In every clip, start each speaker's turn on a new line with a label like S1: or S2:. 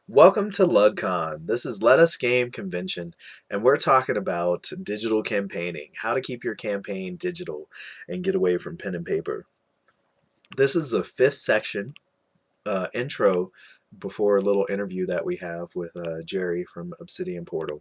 S1: Welcome to LUDCon. This is Let Us Game Convention, and we're talking about digital campaigning, how to keep your campaign digital and get away from pen and paper. This is the fifth section, intro, before a little interview that we have with Jerry from Obsidian Portal.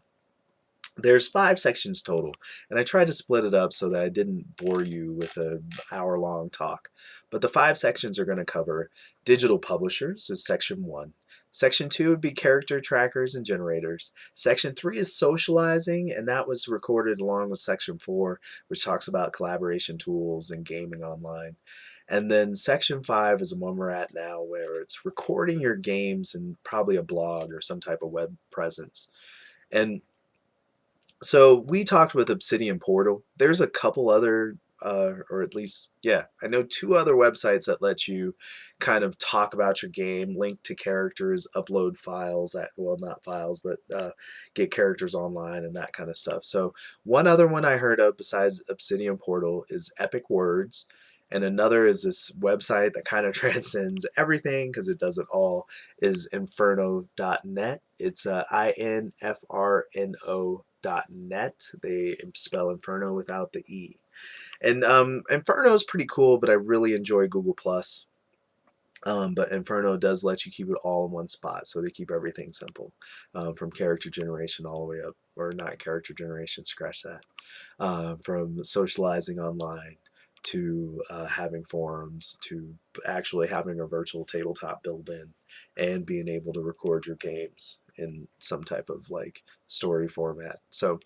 S1: There's five sections total, and I tried to split it up so that I didn't bore you with an hour-long talk. But the five sections are going to cover digital publishers is section one. Section two would be character trackers and generators. Section three is socializing, and that was recorded along with section four, which talks about collaboration tools and gaming online. And then section five is the one we're at now, where it's recording your games in probably a blog or some type of web presence. And so we talked with Obsidian Portal. There's a couple other, or at least, yeah, I know two other websites that let you kind of talk about your game, link to characters, upload files, well, not files, but get characters online and that kind of stuff. So one other one I heard of besides Obsidian Portal is Epic Words. And another is this website that kind of transcends everything because it does it all, is Inferno.net. It's INFRNO.net. They spell Inferno without the E. And Inferno is pretty cool, but I really enjoy Google Plus. But Inferno does let you keep it all in one spot, so they keep everything simple, from character generation all the way up, or not character generation, scratch that, from socializing online to having forums to actually having a virtual tabletop built in and being able to record your games in some type of like story format. So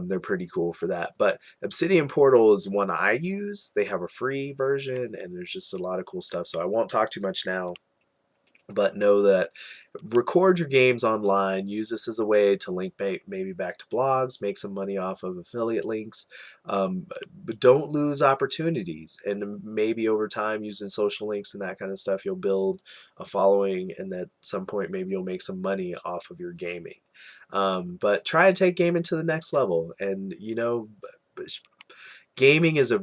S1: they're pretty cool for that. But Obsidian Portal is one I use. They have a free version and there's just a lot of cool stuff. So I won't talk too much now, but know that record your games online, use this as a way to link maybe back to blogs, make some money off of affiliate links, but don't lose opportunities. And maybe over time, using social links and that kind of stuff, you'll build a following, and at some point maybe you'll make some money off of your gaming. But try to take gaming to the next level. And gaming is a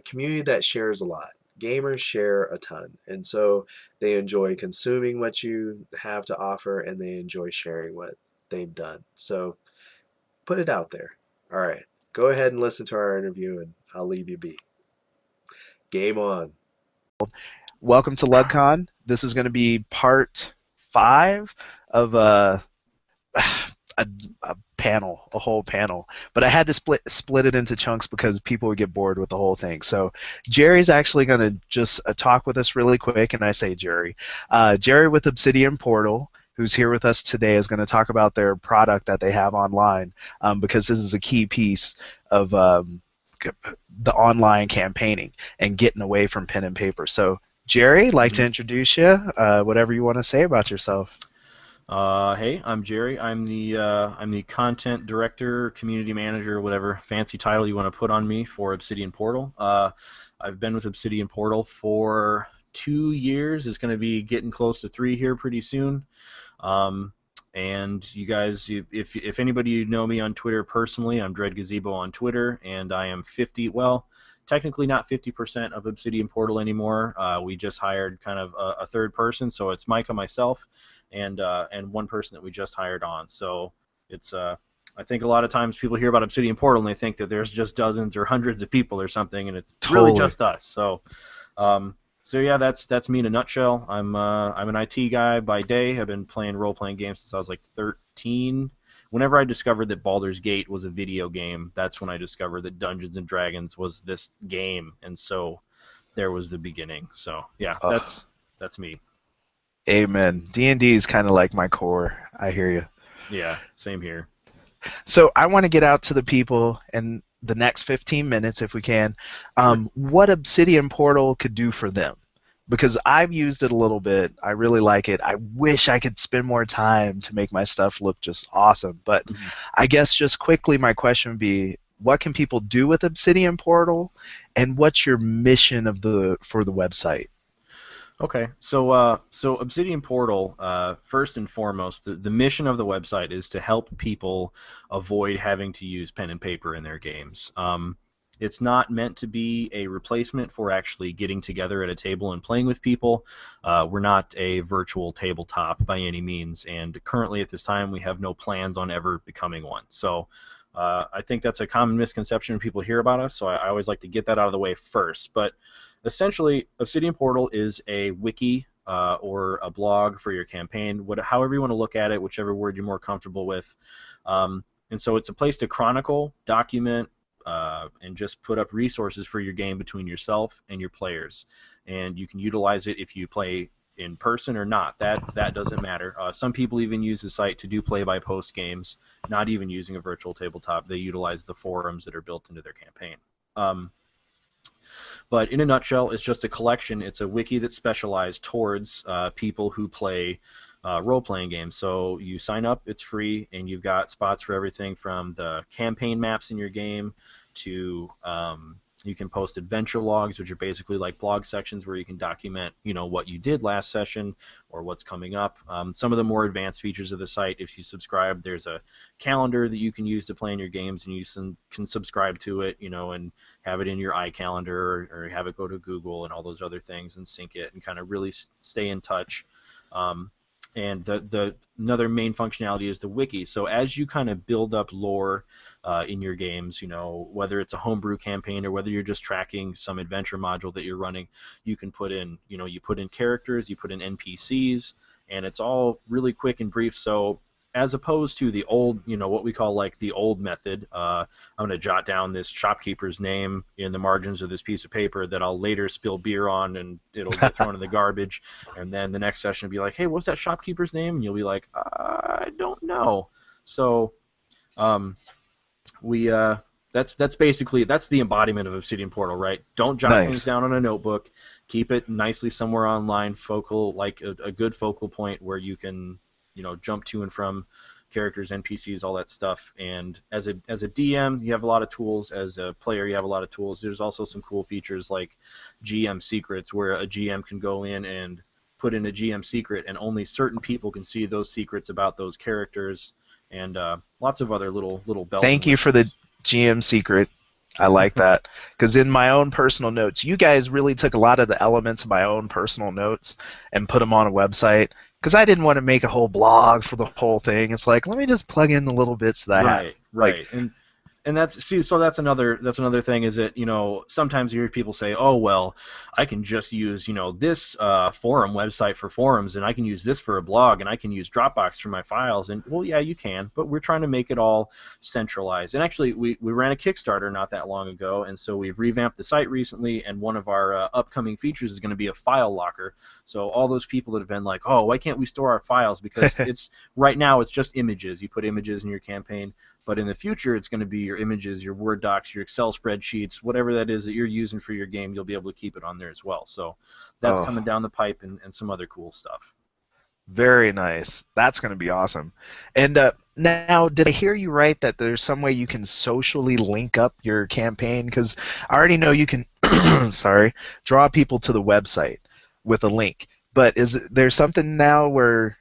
S1: community that shares a lot. Gamers share a ton, and so they enjoy consuming what you have to offer, and they enjoy sharing what they've done. So put it out there. All right, go ahead and listen to our interview, and I'll leave you be. Game on.
S2: Welcome to LUDCon. This is going to be part 5 of a, a panel, a whole panel. But I had to split it into chunks because people would get bored with the whole thing. So Jerry's actually going to just talk with us really quick, and I say Jerry. Jerry with Obsidian Portal, who's here with us today, is going to talk about their product that they have online, because this is a key piece of the online campaigning and getting away from pen and paper. So Jerry, like to introduce you, whatever you want to say about yourself.
S3: Hey, I'm Jerry. I'm the content director, community manager, whatever fancy title you want to put on me for Obsidian Portal. I've been with Obsidian Portal for 2 years. It's going to be getting close to 3 here pretty soon. And you guys, if anybody you know me on Twitter personally, I'm Dread Gazebo on Twitter, and I am 50. Well, technically not 50% of Obsidian Portal anymore. We just hired kind of a third person, so it's Micah, myself, and one person that we just hired on. So it's I think a lot of times people hear about Obsidian Portal and they think that there's just dozens or hundreds of people or something, and it's really just us. So. So yeah, that's me in a nutshell. I'm an IT guy by day. I've been playing role-playing games since I was like 13. Whenever I discovered that Baldur's Gate was a video game, that's when I discovered that Dungeons and Dragons was this game, and so there was the beginning. So yeah, that's me.
S2: Amen. D&D is kind of like my core. I hear you.
S3: Yeah, same here.
S2: So I want to get out to the people in the next 15 minutes, if we can, what Obsidian Portal could do for them. Because I've used it a little bit. I really like it. I wish I could spend more time to make my stuff look just awesome. But I guess just quickly my question would be, what can people do with Obsidian Portal, and what's your mission for the website?
S3: Okay, so Obsidian Portal, first and foremost, the mission of the website is to help people avoid having to use pen and paper in their games. It's not meant to be a replacement for actually getting together at a table and playing with people. We're not a virtual tabletop by any means, and currently at this time we have no plans on ever becoming one. So I think that's a common misconception when people hear about us, so I always like to get that out of the way first. But essentially, Obsidian Portal is a wiki or a blog for your campaign, however you want to look at it, whichever word you're more comfortable with. And so it's a place to chronicle, document, and just put up resources for your game between yourself and your players. And you can utilize it if you play in person or not. That doesn't matter. Some people even use the site to do play-by-post games, not even using a virtual tabletop. They utilize the forums that are built into their campaign. But in a nutshell, it's just a collection. It's a wiki that's specialized towards people who play role-playing games. So you sign up, it's free, and you've got spots for everything from the campaign maps in your game to you can post adventure logs, which are basically like blog sections where you can document, what you did last session or what's coming up. Some of the more advanced features of the site, if you subscribe, there's a calendar that you can use to plan your games, and you can subscribe to it, and have it in your iCalendar or have it go to Google and all those other things and sync it and kind of really stay in touch. And another main functionality is the wiki. So as you kind of build up lore in your games, whether it's a homebrew campaign or whether you're just tracking some adventure module that you're running, you can put in, you put in characters, you put in NPCs, and it's all really quick and brief. So as opposed to the old, what we call like the old method, I'm going to jot down this shopkeeper's name in the margins of this piece of paper that I'll later spill beer on, and it'll get thrown in the garbage. And then the next session will be like, hey, what's that shopkeeper's name? And you'll be like, I don't know. So that's basically the embodiment of Obsidian Portal, right? Don't jot things down on a notebook. Keep it nicely somewhere online, like a good focal point where you can jump to and from characters, NPCs, all that stuff. And as a DM, you have a lot of tools. As a player, you have a lot of tools. There's also some cool features like GM secrets, where a GM can go in and put in a GM secret, and only certain people can see those secrets about those characters, and lots of other little bells.
S2: Thank you for the GM secret. I like that, because in my own personal notes, you guys really took a lot of the elements of my own personal notes and put them on a website, because I didn't want to make a whole blog for the whole thing. It's like, let me just plug in the little bits that I have.
S3: Right. And that's another thing is that sometimes you hear people say, oh well, I can just use this forum website for forums, and I can use this for a blog, and I can use Dropbox for my files. And well, yeah, you can, but we're trying to make it all centralized. And actually, we ran a Kickstarter not that long ago, and so we've revamped the site recently, and one of our upcoming features is going to be a file locker. So all those people that have been like, oh, why can't we store our files? Because right now it's just images. You put images in your campaign. But in the future, it's going to be your images, your Word docs, your Excel spreadsheets, whatever that is that you're using for your game, you'll be able to keep it on there as well. So that's coming down the pipe, and some other cool stuff.
S2: Very nice. That's going to be awesome. And now, did I hear you right that there's some way you can socially link up your campaign? Because I already know you can draw people to the website with a link. But is there something now where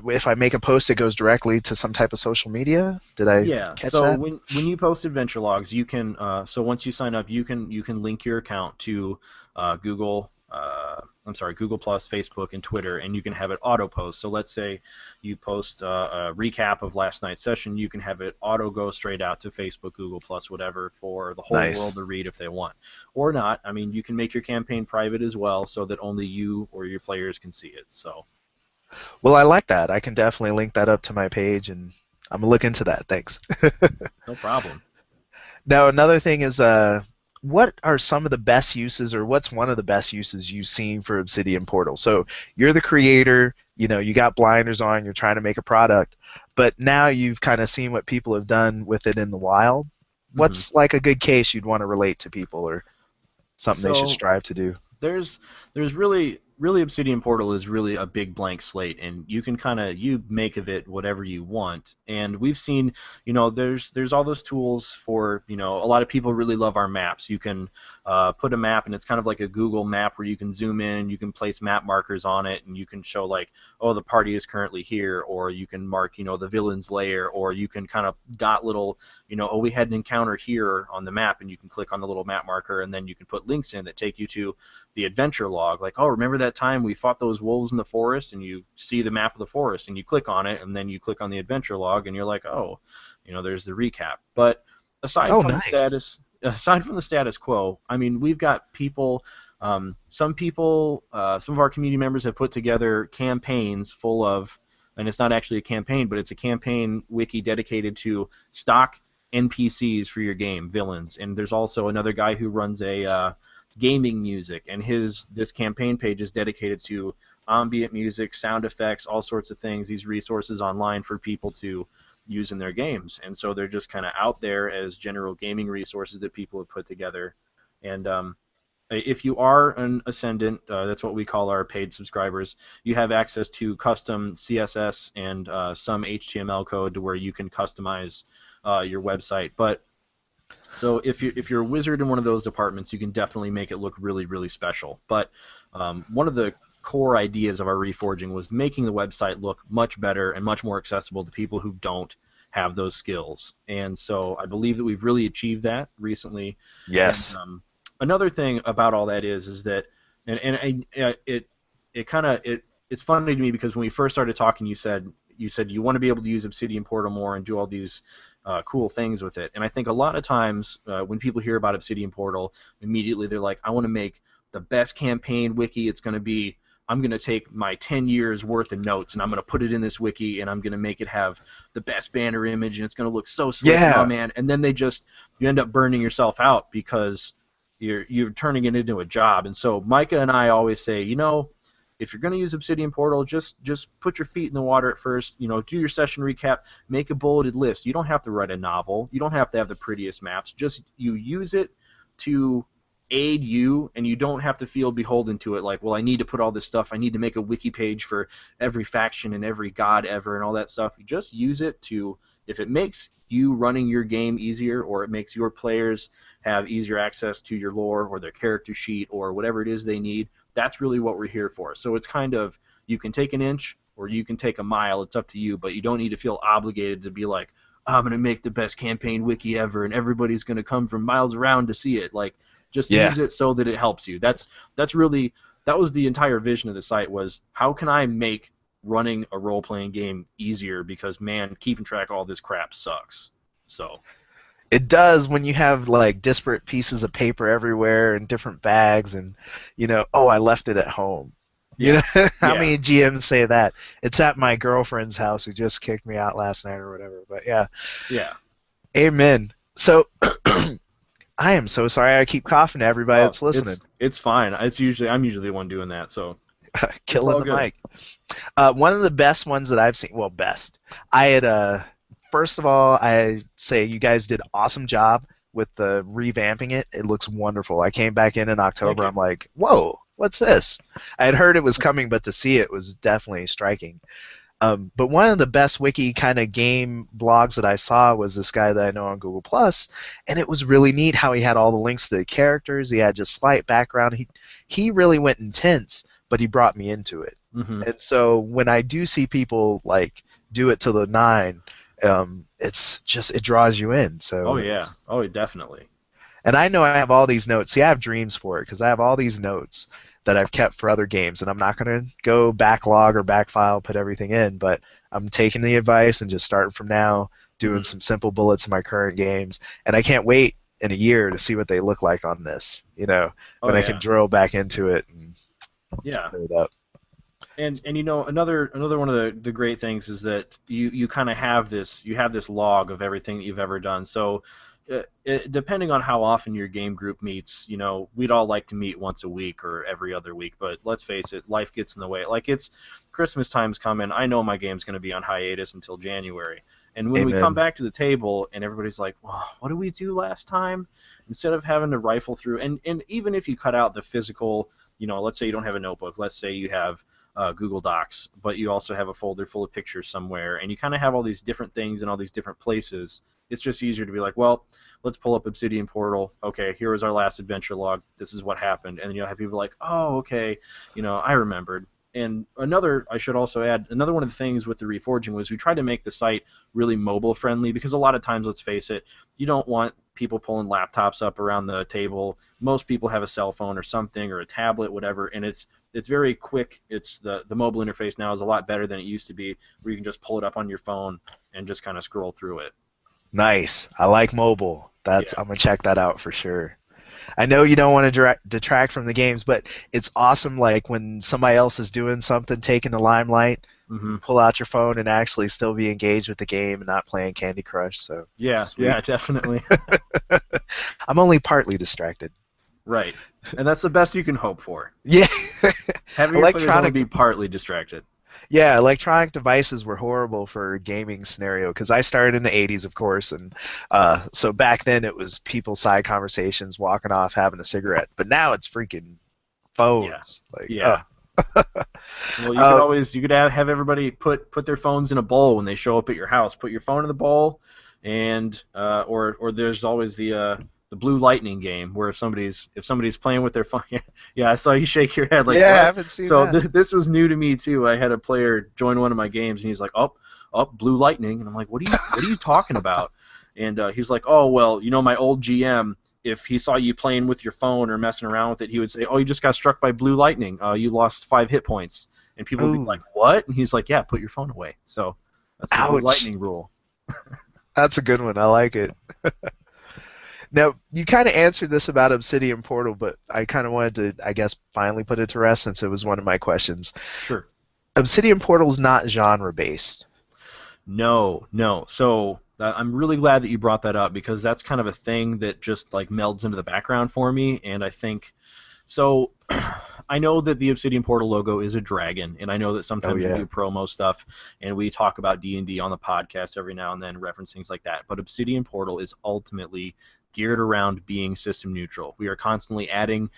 S2: if I make a post, it goes directly to some type of social media? Did I catch
S3: so
S2: that?
S3: when you post adventure logs, you can so once you sign up, you can link your account to Google Plus, Facebook, and Twitter, and you can have it auto post. So let's say you post a recap of last night's session, you can have it auto go straight out to Facebook, Google Plus, whatever, for the whole world to read if they want, or not. I mean, you can make your campaign private as well, so that only you or your players can see it. So.
S2: Well, I like that. I can definitely link that up to my page, and I'm going to look into that. Thanks.
S3: No problem.
S2: Now, another thing is, what are some of the best uses, or what's one of the best uses you've seen for Obsidian Portal? So you're the creator, you got blinders on, you're trying to make a product, but now you've kind of seen what people have done with it in the wild. What's like a good case you'd want to relate to people, or something they should strive to do?
S3: There's really really Obsidian Portal is really a big blank slate, and you can you make of it whatever you want. And we've seen, there's all those tools for, a lot of people really love our maps. You can put a map, and it's kind of like a Google map where you can zoom in, you can place map markers on it, and you can show like, oh, the party is currently here, or you can mark, the villain's lair, or you can kind of dot little, oh, we had an encounter here on the map, and you can click on the little map marker, and then you can put links in that take you to the adventure log, like, oh, remember that time we fought those wolves in the forest, and you see the map of the forest, and you click on it, and then you click on the adventure log, and you're like, oh, there's the recap. But aside from
S2: nice.
S3: aside from the status quo, I mean, we've got people, some of our community members have put together campaigns full of, and it's not actually a campaign, but it's a campaign wiki dedicated to stock NPCs for your game, villains. And there's also another guy who runs a gaming music, and this campaign page is dedicated to ambient music, sound effects, all sorts of things, these resources online for people to use in their games. And so they're just kind of out there as general gaming resources that people have put together. And if you are an Ascendant, that's what we call our paid subscribers, you have access to custom CSS and some HTML code to where you can customize your website. But so if you're a wizard in one of those departments, you can definitely make it look really, really special. But one of the core ideas of our reforging was making the website look much better and much more accessible to people who don't have those skills. And so I believe that we've really achieved that recently.
S2: Yes.
S3: And, another thing about all that is that, it's funny to me because when we first started talking, you said you want to be able to use Obsidian Portal more and do all these cool things with it. And I think a lot of times when people hear about Obsidian Portal, immediately they're like, I want to make the best campaign wiki. It's going to be, I'm going to take my 10 years worth of notes and I'm going to put it in this wiki and I'm going to make it have the best banner image and it's going to look so slick.
S2: Yeah.
S3: Oh, man. And then you end up burning yourself out because you're turning it into a job. And so Micah and I always say, if you're going to use Obsidian Portal, just put your feet in the water at first. Do your session recap, make a bulleted list. You don't have to write a novel. You don't have to have the prettiest maps. Just you use it to aid you, and you don't have to feel beholden to it like, well, I need to put all this stuff. I need to make a wiki page for every faction and every god ever and all that stuff. You just use it to, if it makes you running your game easier or it makes your players have easier access to your lore or their character sheet or whatever it is they need, that's really what we're here for. So it's kind of, you can take an inch or you can take a mile. It's up to you, but you don't need to feel obligated to be like, oh, I'm going to make the best campaign wiki ever and everybody's going to come from miles around to see it. Like, just use it so that it helps you. That was the entire vision of the site, was how can I make running a role-playing game easier, because, man, keeping track of all this crap sucks. So
S2: it does when you have like disparate pieces of paper everywhere and different bags and oh, I left it at home. How many GMs say that? It's at my girlfriend's house who just kicked me out last night or whatever. But yeah. Amen. So I am so sorry I keep coughing to everybody that's listening.
S3: It's fine. I'm usually the one doing that, so
S2: killing the mic. One of the best ones that I've seen, well, best. I had first of all, I say you guys did an awesome job with the revamping it. It looks wonderful. I came back in October. I'm like, whoa, what's this? I had heard it was coming, but to see it was definitely striking. But one of the best wiki kind of game blogs that I saw was this guy that I know on Google Plus, and it was really neat how he had all the links to the characters. He had just slight background. He really went intense, but he brought me into it. Mm-hmm. And so when I do see people like do it to the 9, it's just, it draws you in. So
S3: definitely.
S2: And I know I have all these notes. See, I have dreams for it because I have all these notes that I've kept for other games, and I'm not going to go backlog or backfile, put everything in, but I'm taking the advice and just starting from now, doing some simple bullets in my current games, and I can't wait in a year to see what they look like on this, when I can drill back into it and put it up.
S3: And another one of the great things is that you kind of have this log of everything that you've ever done. So depending on how often your game group meets, we'd all like to meet once a week or every other week, but let's face it, life gets in the way. Like, it's Christmas time's coming. I know my game's going to be on hiatus until January. And when we come back to the table and everybody's like, well, what did we do last time? Instead of having to rifle through, and even if you cut out the physical, let's say you don't have a notebook. Let's say you have Google Docs, but you also have a folder full of pictures somewhere, and you kind of have all these different things in all these different places. It's just easier to be like, well, let's pull up Obsidian Portal. Okay, here was our last adventure log. This is what happened. And then you'll have people like, oh, okay, I remembered. And I should also add, another one of the things with the Reforging was we tried to make the site really mobile friendly, because a lot of times, let's face it, you don't want people pulling laptops up around the table. Most people have a cell phone or something, or a tablet, whatever, and it's very quick. It's the mobile interface now is a lot better than it used to be, where you can just pull it up on your phone and just kind of scroll through it.
S2: Nice. I like mobile.
S3: Yeah.
S2: I'm gonna check that out for sure. I know you don't want to detract from the games, but it's awesome, like when somebody else is doing something, taking the limelight,
S3: Mm-hmm.
S2: pull out your phone and actually still be engaged with the game and not playing Candy Crush. So
S3: Yeah,
S2: sweet.
S3: yeah, definitely.
S2: I'm only partly distracted.
S3: Right, and that's the best you can hope for.
S2: Yeah.
S3: Having your players only be partly distracted.
S2: Yeah, electronic devices were horrible for a gaming scenario, because I started in the 80s, of course, and so back then it was people side conversations, walking off, having a cigarette. But now it's freaking phones.
S3: Yeah. Well, you could have everybody put their phones in a bowl when they show up at your house. Put your phone in the bowl, and or there's always the Blue Lightning game, where if somebody's playing with their phone. Yeah, I saw you shake your head like,
S2: yeah,
S3: what?
S2: I haven't seen
S3: So
S2: that.
S3: this was new to me too. I had a player join one of my games, and he's like, oh, Blue Lightning, and I'm like, what are you talking about? And he's like, oh, well, my old GM, if he saw you playing with your phone or messing around with it, he would say, oh, you just got struck by Blue Lightning. You lost 5 hit points. And people would be like, what? And he's like, yeah, put your phone away. So that's the Blue Lightning rule.
S2: That's a good one. I like it. Now, you kind of answered this about Obsidian Portal, but I kind of wanted to, I guess, finally put it to rest, since it was one of my questions.
S3: Sure.
S2: Obsidian Portal is not genre-based.
S3: No. So I'm really glad that you brought that up, because that's kind of a thing that just like melds into the background for me, and I think so. I know that the Obsidian Portal logo is a dragon, and I know that sometimes we do promo stuff, and we talk about D&D on the podcast every now and then, reference things like that. But Obsidian Portal is ultimately geared around being system neutral. We are constantly adding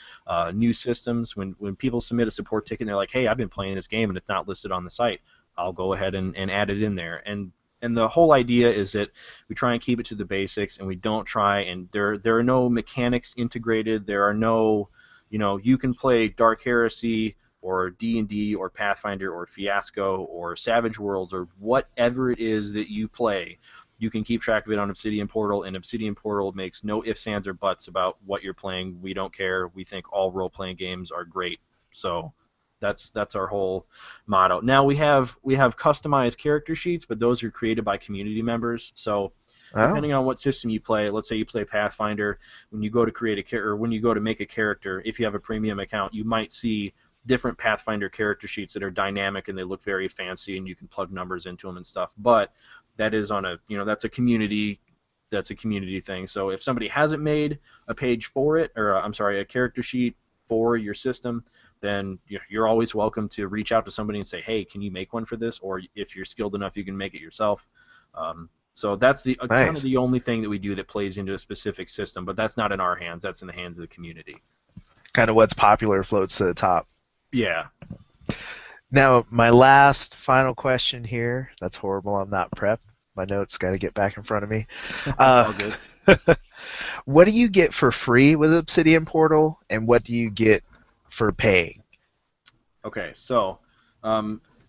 S3: new systems. When people submit a support ticket and they're like, hey, I've been playing this game and it's not listed on the site, I'll go ahead and add it in there. And the whole idea is that we try and keep it to the basics, and we don't try, and there are no mechanics integrated. There are no, you can play Dark Heresy or D&D or Pathfinder or Fiasco or Savage Worlds or whatever it is that you play. You can keep track of it on Obsidian Portal, and Obsidian Portal makes no ifs, ands, or buts about what you're playing. We don't care. We think all role-playing games are great. So that's our whole motto. Now we have customized character sheets, but those are created by community members. So depending on what system you play, let's say you play Pathfinder, when you go to create a character, or when you go to make a character, if you have a premium account, you might see different Pathfinder character sheets that are dynamic and they look very fancy, and you can plug numbers into them and stuff. But that is on a, that's a community thing. So if somebody hasn't made a page for it, or a character sheet for your system, then you're always welcome to reach out to somebody and say, hey, can you make one for this? Or if you're skilled enough, you can make it yourself. So that's
S2: Nice.
S3: Kind of the only thing that we do that plays into a specific system, but that's not in our hands. That's in the hands of the community.
S2: Kind of what's popular floats to the top.
S3: Yeah.
S2: Now, my last final question here. That's horrible. I'm not prepped. My notes got to get back in front of me.
S3: All good.
S2: What do you get for free with Obsidian Portal, and what do you get for paying?
S3: Okay, so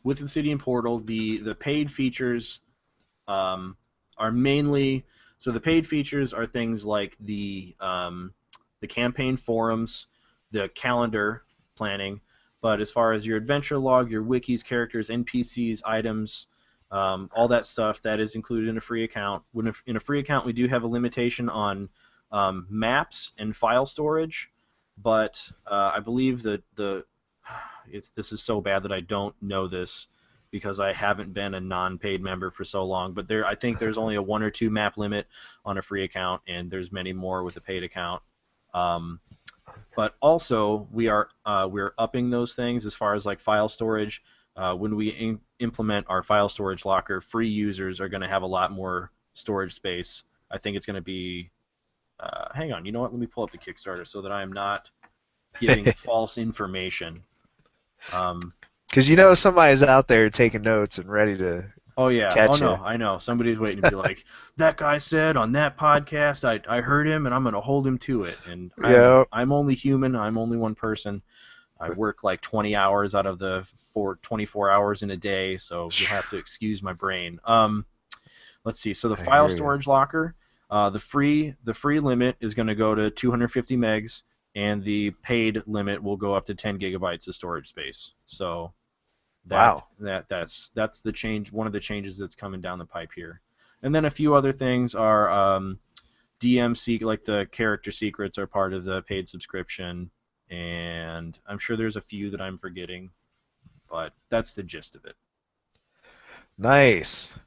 S3: with Obsidian Portal, the paid features are mainly, so the paid features are things like the campaign forums, the calendar planning. But as far as your adventure log, your wikis, characters, NPCs, items, all that stuff, that is included in a free account. In a free account, we do have a limitation on maps and file storage, but I believe that this is so bad that I don't know this, because I haven't been a non-paid member for so long. But I think there's only a 1 or 2 map limit on a free account, and there's many more with a paid account. But also, we're upping those things as far as like file storage. When we implement our file storage locker, free users are going to have a lot more storage space. I think it's going to be. Hang on, you know what? Let me pull up the Kickstarter so that I am not giving false information.
S2: Because you know somebody's out there taking notes and ready to
S3: Oh yeah.
S2: catch
S3: Oh no,
S2: you.
S3: I know. Somebody's waiting to be like, that guy said on that podcast, I heard him and I'm gonna hold him to it. And
S2: Yeah.
S3: I'm only human. I'm only one person. I work like 20 hours out of the 24 hours in a day, so you have to excuse my brain. Let's see. So the
S2: I
S3: file
S2: hear ya.
S3: storage locker, the free limit is going to go to 250 megs, and the paid limit will go up to 10 gigabytes of storage space. So
S2: Wow.
S3: that's the change. One of the changes that's coming down the pipe here, and then a few other things are DMC, like the character secrets, are part of the paid subscription, and I'm sure there's a few that I'm forgetting, but that's the gist of it.
S2: Nice.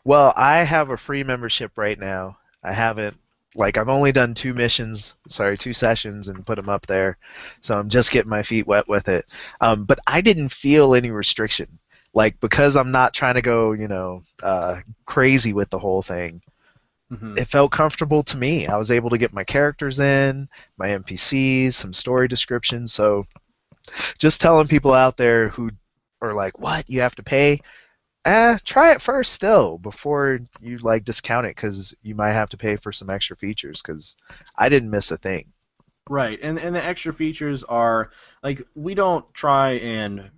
S2: Well, I have a free membership right now. I haven't, like, I've only done two sessions and put them up there. So I'm just getting my feet wet with it. But I didn't feel any restriction. Like, because I'm not trying to go, crazy with the whole thing.
S3: Mm-hmm.
S2: It felt comfortable to me. I was able to get my characters in, my NPCs, some story descriptions. So just telling people out there who are like, what, you have to pay? Try it first still before you like discount it, because you might have to pay for some extra features, because I didn't miss a thing.
S3: Right, and the extra features are like we don't try and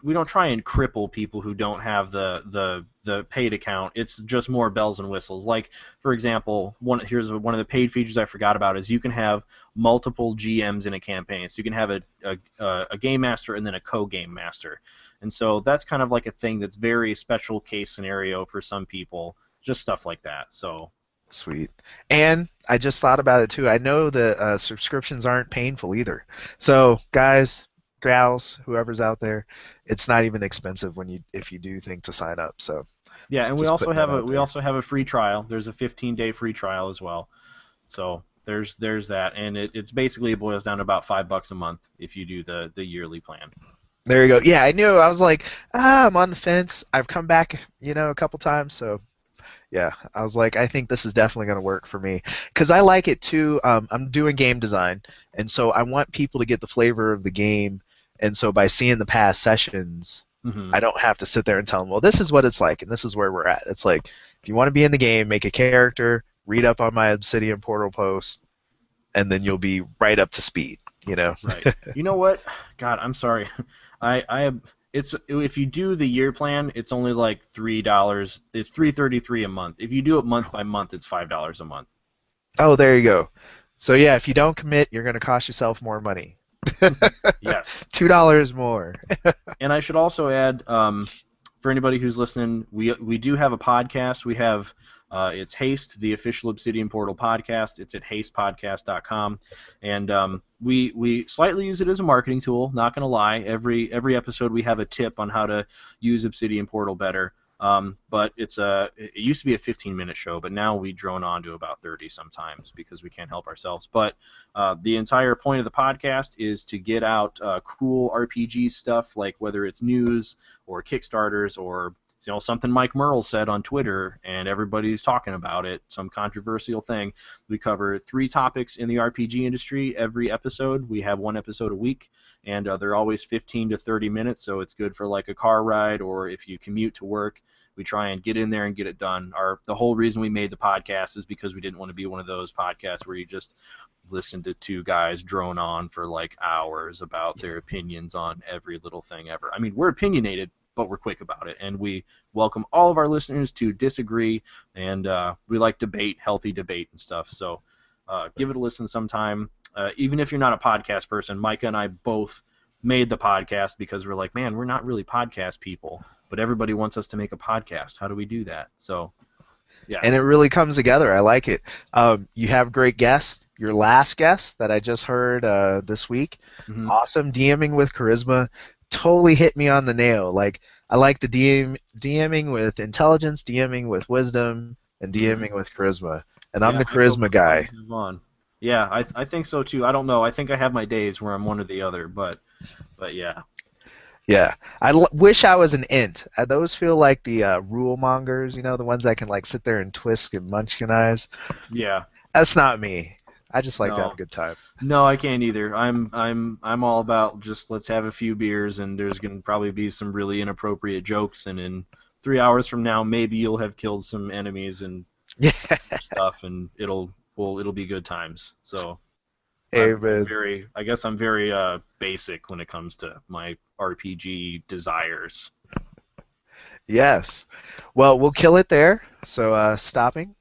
S3: cripple people who don't have the paid account. It's just more bells and whistles. Like, for example, here's one of the paid features I forgot about is you can have multiple GMs in a campaign. So you can have a game master and then a co-game master. And so that's kind of like a thing that's very special case scenario for some people, just stuff like that. So
S2: Sweet. And I just thought about it too. I know the subscriptions aren't painful either. So guys, gals, whoever's out there, it's not even expensive if you do think to sign up. So
S3: yeah, and we
S2: just
S3: also
S2: putting
S3: have
S2: that out there.
S3: also have a free trial. There's a 15-day free trial as well. So there's that, and it basically boils down to about $5 a month if you do the yearly plan.
S2: There you go. Yeah, I knew. I was like, I'm on the fence. I've come back, a couple times, so yeah, I was like, I think this is definitely going to work for me, because I like it too. I'm doing game design, and so I want people to get the flavor of the game, and so by seeing the past sessions,
S3: Mm-hmm.
S2: I don't have to sit there and tell them, well, this is what it's like, and this is where we're at. It's like, if you want to be in the game, make a character, read up on my Obsidian Portal post, and then you'll be right up to speed,
S3: Right. You know what? God, I'm sorry. If you do the year plan, it's only like $3. It's $3.33 a month. If you do it month by month, it's $5 a month.
S2: Oh, there you go. So yeah, if you don't commit, you're going to cost yourself more money.
S3: Yes.
S2: $2 more.
S3: And I should also add, for anybody who's listening, we do have a podcast. We have it's Haste, the official Obsidian Portal podcast. It's at hastepodcast.com, and we slightly use it as a marketing tool. Not gonna lie, every episode we have a tip on how to use Obsidian Portal better. But it used to be a 15-minute show, but now we drone on to about 30 sometimes because we can't help ourselves. But the entire point of the podcast is to get out cool RPG stuff, like whether it's news or Kickstarters or something Mike Merle said on Twitter and everybody's talking about it, some controversial thing. We cover 3 topics in the RPG industry every episode. We have 1 episode a week, and they're always 15 to 30 minutes, so it's good for like a car ride or if you commute to work. We try and get in there and get it done. The whole reason we made the podcast is because we didn't want to be one of those podcasts where you just listen to 2 guys drone on for like hours about their opinions on every little thing ever. I mean, we're opinionated, but we're quick about it, and we welcome all of our listeners to disagree, and we like debate, healthy debate and stuff. So give it a listen sometime. Even if you're not a podcast person, Micah and I both made the podcast because we're like, man, we're not really podcast people, but everybody wants us to make a podcast. How do we do that? So, yeah.
S2: And it really comes together. I like it. You have great guests. Your last guest that I just heard this week, awesome. DMing with charisma. Totally hit me on the nail. Like, I like the DMing with intelligence, DMing with wisdom, and DMing with charisma. And I'm the charisma guy.
S3: Yeah, I think so too. I don't know. I think I have my days where I'm one or the other, but yeah.
S2: Yeah, wish I was an int. Those feel like the rule mongers, the ones that can like sit there and twist and munchkinize.
S3: Yeah.
S2: That's not me. I just like to have
S3: No.
S2: a good time.
S3: No, I can't either. I'm all about just let's have a few beers and there's gonna probably be some really inappropriate jokes and in 3 hours from now maybe you'll have killed some enemies and
S2: Yeah.
S3: stuff and it'll be good times. So I'm
S2: Amen.
S3: very I guess I'm very basic when it comes to my RPG desires.
S2: Yes. Well, we'll kill it there. So stopping.